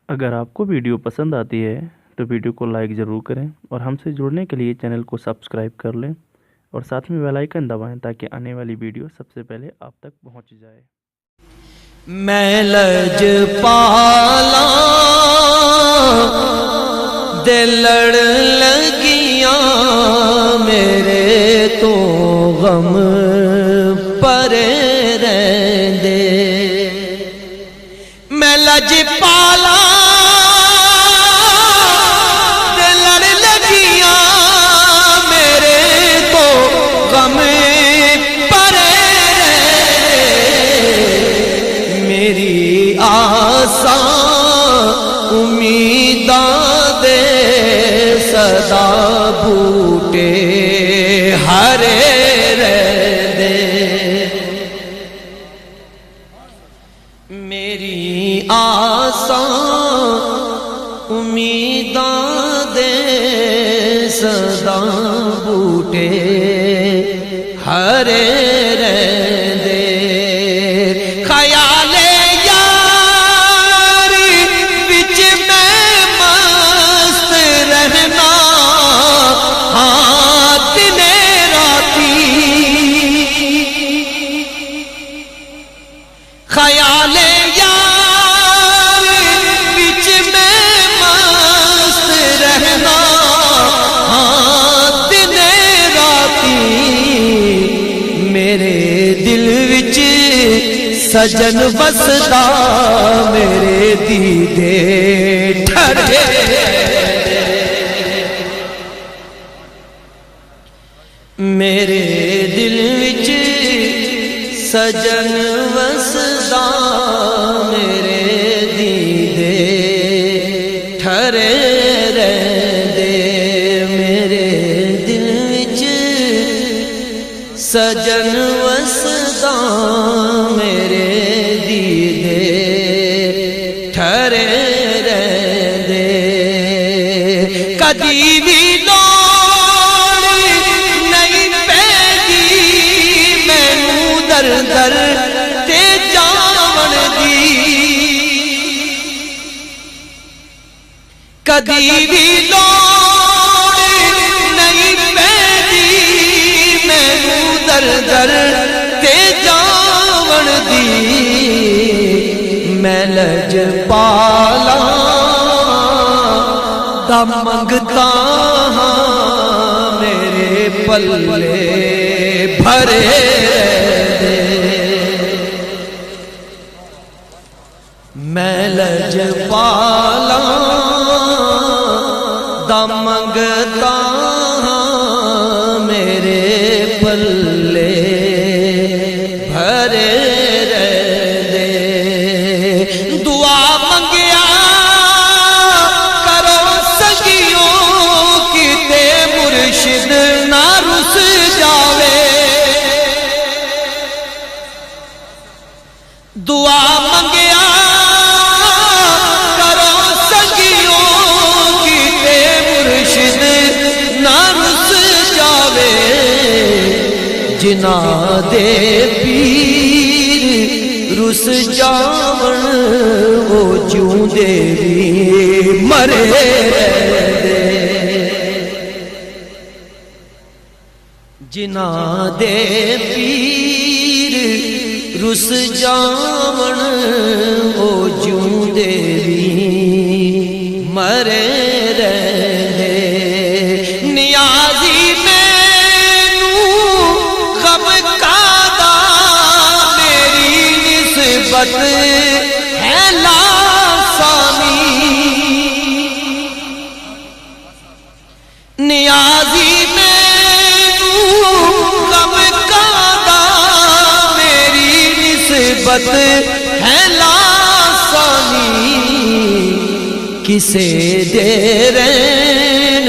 اگر آپ کو ویڈیو پسند آتی ہے تو ویڈیو کو لائک ضرور کریں اور ہم سے جڑنے کے لیے چینل کو سبسکرائب کر لیں اور ساتھ میں بیل آئیکن دبائیں تاکہ آنے والی ویڈیو سب سے پہلے آپ تک پہنچ جائے۔ میں لج پالا دل لڑ لگیاں میرے تو غم پرے رہندے۔ میں لج پالا دل لڑ لگیاں میرے تو غم پرے رہندے۔ میری آساں امیداں دے صدا بوٹے ہرے رہندے۔ میری آساں امیداں دے صدا بوٹے ہرے رہندے۔ خیال یاری وچ میں مست رہنا ہاں دنے راتی۔ خیال یاری وچ میں مست رہنا ہاں دنے راتی۔ میرے دل وچ سجن وسدا میرے دیدے ٹھرے۔ میرے دل وچ سجن وسدا میرے دیدے ٹھرے رہندے۔ میرے دل وچ سجن وسدا میرے دیدے ٹھرے رہندے۔ کدی بھی لوڑ نہیں پیندی مینوں در در تے جاون دی۔ کدی بھی لوڑ نہیں پیندی مینوں در در تے جاون دی۔ میں لج پالا دا منگتا ہاں میرے پلے بھرے رہندے۔ میں لج پالا دا منگتا ہاں میرے پلے بھرے رہندے۔ دعا منگیا کرو سنگیوں کتے مرشد نہ رس جاوے۔ دعا منگیا کرو سنگیوں کتے مرشد نہ رس جاوے۔ جنہاں دے پیر رس جاون وہ جیوندے بھی مرے رہندے۔ جنہاں دے پیر رس جاون وہ جیوندے بھی مرے رہندے۔ نیازی نسبت ہے لاسانی۔ نیازی مینوں غم کادا میری نسبت ہے لاسانی۔ کسے دے رین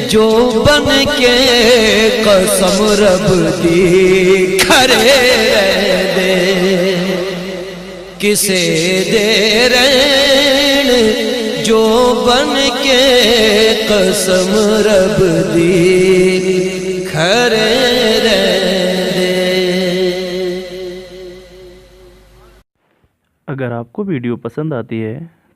جو بن کے قسم رب دی کھرے رہندے۔ کسے دے رین جو بن کے قسم رب دی کھرے رہندے۔ اگر آپ کو ویڈیو پسند آتی ہے